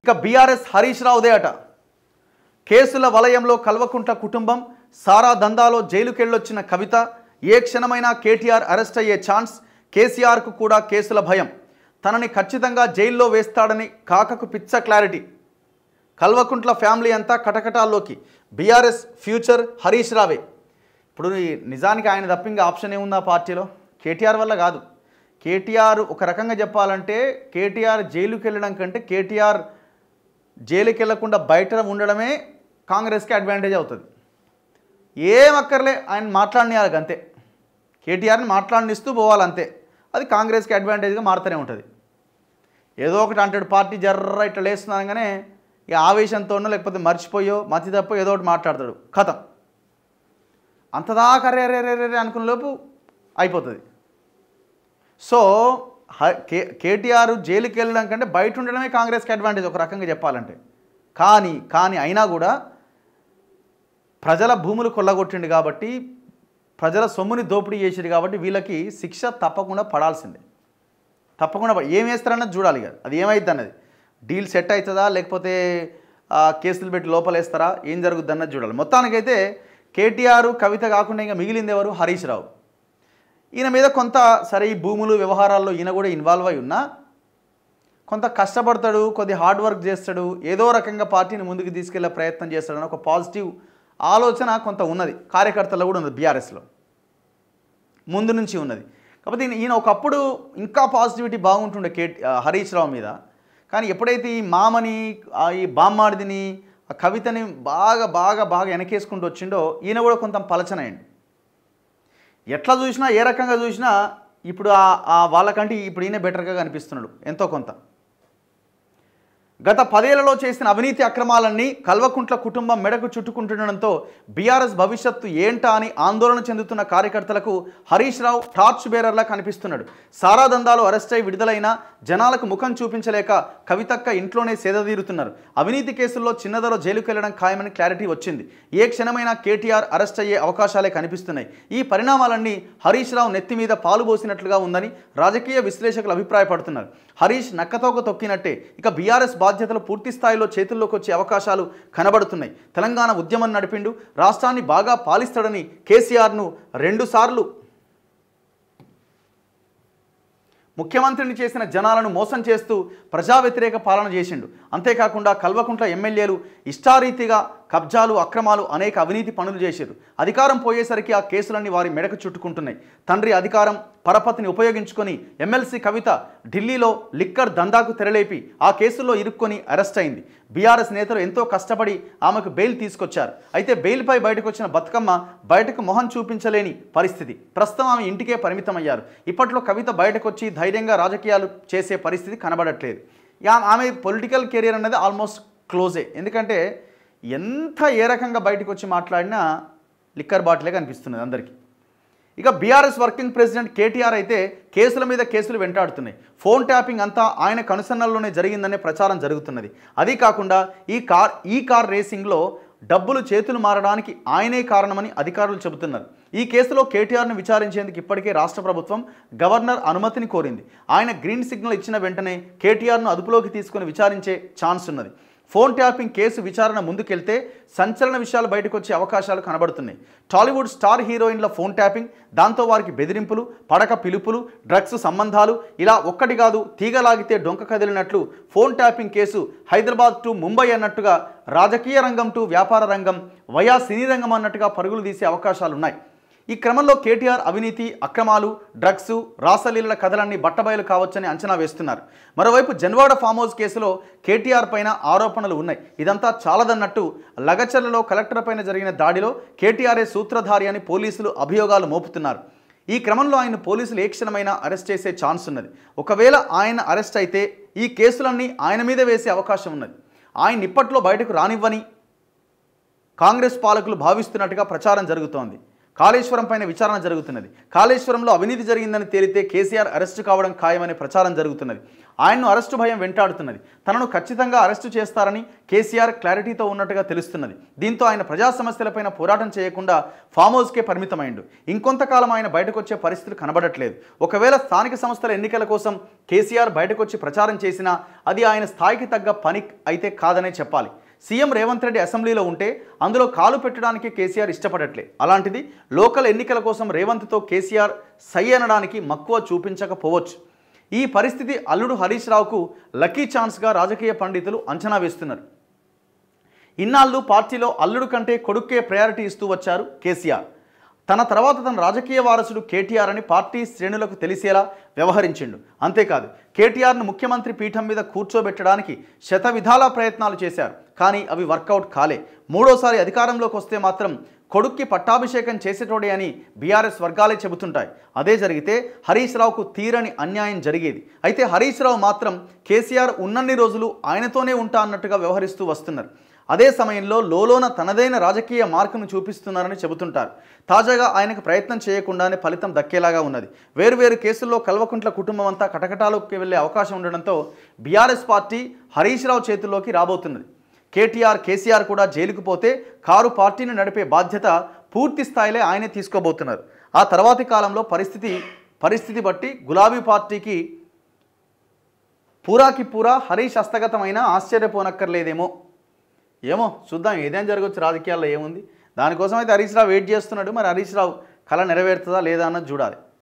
ఇక బీఆర్ఎస్ హరీష్ రావుదే అట. కేసుల వలయంలో కల్వకుంట్ల కుటుంబం, సారా దందాలో జైలుకెళ్ళొచ్చిన కవిత, ఏ క్షణమైనా కేటీఆర్ అరెస్ట్ అయ్యే ఛాన్స్, కేసీఆర్కు కూడా కేసుల భయం, తనని ఖచ్చితంగా జైల్లో వేస్తాడని కాకకు పిచ్చ క్లారిటీ. కల్వకుంట్ల ఫ్యామిలీ అంతా కటకటాల్లోకి. బీఆర్ఎస్ ఫ్యూచర్ హరీష్ రావే. ఇప్పుడు నిజానికి ఆయన తప్ప ఇంకా ఆప్షన్ ఏముంది ఆ పార్టీలో? కేటీఆర్ వల్ల కాదు. కేటీఆర్ ఒక రకంగా చెప్పాలంటే కేటీఆర్ జైలుకి వెళ్ళడం కంటే కేటీఆర్ జైలుకి వెళ్లకుండా బయట ఉండడమే కాంగ్రెస్కి అడ్వాంటేజ్ అవుతుంది. ఏం అక్కర్లే, ఆయన మాట్లాడినారు అంతే. కేటీఆర్ని మాట్లాడినిస్తూ పోవాలంతే. అది కాంగ్రెస్కి అడ్వాంటేజ్గా మారుతూనే ఉంటుంది. ఏదో ఒకటి అంటాడు పార్టీ జర్ర ఇట్లా లేస్తున్నాగానే ఇక ఆవేశంతోనో లేకపోతే మర్చిపోయో మతి తప్పో ఏదో ఒకటి మాట్లాడతాడు, కథం. అంతదాకా రే అనుకున్న లోపు అయిపోతుంది. సో కేటీఆర్ జైలుకి వెళ్ళడం కంటే బయట ఉండడమే కాంగ్రెస్కి అడ్వాంటేజ్ ఒక రకంగా చెప్పాలంటే. కానీ అయినా కూడా ప్రజల భూములు కొల్లగొట్టిండు కాబట్టి, ప్రజల సొమ్ముని దోపిడీ చేసిండు కాబట్టి వీళ్ళకి శిక్ష తప్పకుండా పడాల్సిందే. తప్పకుండా ఏం వేస్తారన్నది చూడాలి కదా, అది ఏమైద్ది అన్నది. డీల్ సెట్ అవుతుందా లేకపోతే కేసులు పెట్టి లోపలేస్తారా, ఏం జరుగుద్ది అన్నది చూడాలి. మొత్తానికైతే కేటీఆర్ కవిత కాకుండా ఇంకా మిగిలింది ఎవరు? హరీష్ రావు. ఈయన మీద కొంత సరే ఈ భూములు వ్యవహారాల్లో ఈయన కూడా ఇన్వాల్వ్ అయి ఉన్నా కొంత కష్టపడతాడు, కొద్ది హార్డ్ వర్క్ చేస్తాడు, ఏదో రకంగా పార్టీని ముందుకు తీసుకెళ్లే ప్రయత్నం చేస్తాడని ఒక పాజిటివ్ ఆలోచన కొంత ఉన్నది. కార్యకర్తలు కూడా ఉన్నది, బీఆర్ఎస్లో ముందు నుంచి ఉన్నది. కాకపోతే ఈయన ఒకప్పుడు ఇంకా పాజిటివిటీ బాగుంటుండే హరీష్ రావు మీద. కానీ ఎప్పుడైతే ఈ మామని, ఈ బామ్మాడిదిని, ఆ కవితని బాగా బాగా బాగా వెనకేసుకుంటూ వచ్చిండో ఈయన కూడా కొంత పలచనయండి. ఎట్లా చూసినా ఏ రకంగా చూసినా ఇప్పుడు వాళ్ళకంటే ఇప్పుడు ఈయన బెటర్గా కనిపిస్తున్నాడు ఎంతో కొంత. గత 10 ఏళ్లలో చేసిన అవినీతి అక్రమాలన్నీ కల్వకుంట్ల కుటుంబం మెడకు చుట్టుకుంటుండడంతో బీఆర్ఎస్ భవిష్యత్తు ఏంటా అని ఆందోళన చెందుతున్న కార్యకర్తలకు హరీష్ రావు టార్చ్ బేరర్లా కనిపిస్తున్నాడు. సారా దందాలో అరెస్ట్ అయి విడుదలైన జనాలకు ముఖం చూపించలేక కవితక్క ఇంట్లోనే సేదతీరుతున్నారు. అవినీతి కేసుల్లో చిన్నదలో జైలుకు వెళ్లడం ఖాయమని క్లారిటీ వచ్చింది. ఏ క్షణమైనా కేటీఆర్ అరెస్ట్ అయ్యే అవకాశాలే కనిపిస్తున్నాయి. ఈ పరిణామాలన్నీ హరీష్ రావు నెత్తి మీద పాలు పోసినట్లుగా ఉందని రాజకీయ విశ్లేషకులు అభిప్రాయపడుతున్నారు. హరీష్ నక్కతోక తొక్కినట్టే ఇక బీఆర్ఎస్ బాధ్యతలు పూర్తి స్థాయిలో చేతుల్లోకి వచ్చే అవకాశాలు కనబడుతున్నాయి. తెలంగాణ ఉద్యమం నడిపిండు, రాష్ట్రాన్ని బాగా పాలిస్తాడని కేసీఆర్ను 2 సార్లు ముఖ్యమంత్రిని చేసిన జనాలను మోసం చేస్తూ ప్రజా వ్యతిరేక పాలన చేసిండు. అంతేకాకుండా కల్వకుంట్ల ఎమ్మెల్యేలు ఇష్టారీతిగా కబ్జాలు, అక్రమాలు, అనేక అవినీతి పనులు చేశారు. అధికారం పోయేసరికి ఆ కేసులన్నీ వారి మెడకు చుట్టుకుంటున్నాయి. తండ్రి అధికారం పరపతిని ఉపయోగించుకొని ఎమ్మెల్సీ కవిత ఢిల్లీలో లిక్కర్ దందాకు తెరలేపి ఆ కేసుల్లో ఇరుక్కొని అరెస్ట్ అయింది. బీఆర్ఎస్ నేతలు ఎంతో కష్టపడి ఆమెకు బెయిల్ తీసుకొచ్చారు. అయితే బెయిల్పై బయటకు వచ్చిన బతుకమ్మ బయటకు మొహం చూపించలేని పరిస్థితి. ప్రస్తుతం ఆమె ఇంటికే పరిమితమయ్యారు. ఇప్పట్లో కవిత బయటకు వచ్చి ధైర్యంగా రాజకీయాలు చేసే పరిస్థితి కనబడట్లేదు. ఆమె పొలిటికల్ కెరీర్ అనేది ఆల్మోస్ట్ క్లోజే. ఎందుకంటే ఏ రకంగా బయటకు వచ్చి మాట్లాడినా లిక్కర్ బాటిలే కనిపిస్తున్నది అందరికీ. ఇక బీఆర్ఎస్ వర్కింగ్ ప్రెసిడెంట్ కేటీఆర్ అయితే కేసుల మీద కేసులు వెంటాడుతున్నాయి. ఫోన్ ట్యాపింగ్ అంతా ఆయన కనుసన్నల్లోనే జరిగిందనే ప్రచారం జరుగుతున్నది. అది కాకుండా ఈ కార్ రేసింగ్లో డబ్బులు చేతులు మారడానికి ఆయనే కారణమని అధికారులు చెబుతున్నారు. ఈ కేసులో కేటీఆర్ను విచారించేందుకు ఇప్పటికే రాష్ట్ర ప్రభుత్వం గవర్నర్ అనుమతిని కోరింది. ఆయన గ్రీన్ సిగ్నల్ ఇచ్చిన వెంటనే కేటీఆర్ను అదుపులోకి తీసుకుని విచారించే ఛాన్స్ ఉన్నది. ఫోన్ ట్యాపింగ్ కేసు విచారణ ముందుకెళ్తే సంచలన విషయాలు బయటకు వచ్చే అవకాశాలు కనబడుతున్నాయి. టాలీవుడ్ స్టార్ హీరోయిన్ల ఫోన్ ట్యాపింగ్, దాంతో వారికి బెదిరింపులు, పడక పిలుపులు, డ్రగ్స్ సంబంధాలు, ఇలా ఒక్కటి కాదు తీగలాగితే డొంక కదిలినట్లు phone tapping case Hyderabad to Mumbai అన్నట్టుగా, రాజకీయ రంగం టు వ్యాపార రంగం, వయా సినీ రంగం అన్నట్టుగా పరుగులు తీసే అవకాశాలున్నాయి. ఈ క్రమంలో కేటీఆర్ అవినీతి, అక్రమాలు, డ్రగ్స్, రాసలీలల కథలన్నీ బట్టబయలు కావచ్చని అంచనా వేస్తున్నారు. మరోవైపు జన్వాడ ఫామ్ హౌస్ కేసులో కేటీఆర్ పైన ఆరోపణలు ఉన్నాయి. ఇదంతా చాలదన్నట్టు లగచర్లలో కలెక్టర్ పైన జరిగిన దాడిలో కేటీఆర్ఏ సూత్రధారి అని పోలీసులు అభియోగాలు మోపుతున్నారు. ఈ క్రమంలో ఆయన పోలీసులు ఏ క్షణమైనా అరెస్ట్ చేసే ఛాన్స్ ఉన్నది. ఒకవేళ ఆయన అరెస్ట్ అయితే ఈ కేసులన్నీ ఆయన మీద వేసే అవకాశం ఉన్నది. ఆయన ఇప్పట్లో బయటకు రానివ్వని కాంగ్రెస్ పాలకులు భావిస్తున్నట్టుగా ప్రచారం జరుగుతోంది. కాళేశ్వరం పైన విచారణ జరుగుతున్నది. కాళేశ్వరంలో అవినీతి జరిగిందని తేలితే కేసీఆర్ అరెస్టు కావడం ఖాయమనే ప్రచారం జరుగుతున్నది. ఆయన్ను అరెస్టు భయం వెంటాడుతున్నది. తనను ఖచ్చితంగా అరెస్టు చేస్తారని కేసీఆర్ క్లారిటీతో ఉన్నట్టుగా తెలుస్తున్నది. దీంతో ఆయన ప్రజా సమస్యలపైన పోరాటం చేయకుండా ఫామ్ హౌస్కే పరిమితమైండు. ఇంకొంతకాలం ఆయన బయటకు వచ్చే పరిస్థితులు కనబడట్లేదు. ఒకవేళ స్థానిక సంస్థల ఎన్నికల కోసం కేసీఆర్ బయటకు వచ్చి ప్రచారం చేసినా అది ఆయన స్థాయికి తగ్గ పని అయితే కాదనే చెప్పాలి. సీఎం రేవంత్ రెడ్డి అసెంబ్లీలో ఉంటే అందులో కాలు పెట్టడానికి కేసీఆర్ ఇష్టపడట్లే. అలాంటిది లోకల్ ఎన్నికల కోసం రేవంత్తో కేసీఆర్ సై అనడానికి మక్కువ చూపించకపోవచ్చు. ఈ పరిస్థితి అల్లుడు హరీష్ రావుకు లక్కీ ఛాన్స్గా రాజకీయ పండితులు అంచనా వేస్తున్నారు. ఇన్నాళ్ళు పార్టీలో అల్లుడు కంటే కొడుక్కే ప్రయారిటీ ఇస్తూ వచ్చారు కేసీఆర్. తన తర్వాత తన రాజకీయ వారసుడు కేటీఆర్ అని పార్టీ శ్రేణులకు తెలిసేలా వ్యవహరించిండు. అంతేకాదు కేటీఆర్ను ముఖ్యమంత్రి పీఠం మీద కూర్చోబెట్టడానికి శతవిధాలా ప్రయత్నాలు చేశారు. కానీ అవి వర్కౌట్ కాలే. మూడోసారి అధికారంలోకి వస్తే మాత్రం కొడుక్కి పట్టాభిషేకం చేసేటోడే అని బీఆర్ఎస్ వర్గాలే చెబుతుంటాయి. అదే జరిగితే హరీష్ రావుకు తీరని అన్యాయం జరిగేది. అయితే హరీష్ రావు మాత్రం కేసీఆర్ ఉన్నన్ని రోజులు ఆయనతోనే ఉంటా అన్నట్టుగా వ్యవహరిస్తూ వస్తున్నారు. అదే సమయంలో లోలోన తనదైన రాజకీయ మార్కును చూపిస్తున్నారని చెబుతుంటారు. తాజాగా ఆయనకు ప్రయత్నం చేయకుండానే ఫలితం దక్కేలాగా ఉన్నది. వేరువేరు కేసుల్లో కల్వకుంట్ల కుటుంబం అంతా కటకటాలోకి వెళ్లే అవకాశం ఉండడంతో బీఆర్ఎస్ పార్టీ హరీష్ రావు చేతుల్లోకి రాబోతున్నది. కేసీఆర్ కూడా జైలుకు పోతే కారు పార్టీని నడిపే బాధ్యత పూర్తి స్థాయిలో ఆయనే తీసుకోబోతున్నారు. ఆ తర్వాతి కాలంలో పరిస్థితి బట్టి గులాబీ పార్టీకి పూరాకి పూరా హరీష్ హస్తగతమైన ఆశ్చర్యపోనక్కర్లేదేమో. ఏమో చూద్దాం, ఏదైనా జరగవచ్చు. రాజకీయాల్లో ఏముంది. దానికోసం అయితే హరీష్ రావు వెయిట్ చేస్తున్నాడు. మరి హరీష్ రావు కళ నెరవేరుతుందా లేదా అన్నది చూడాలి.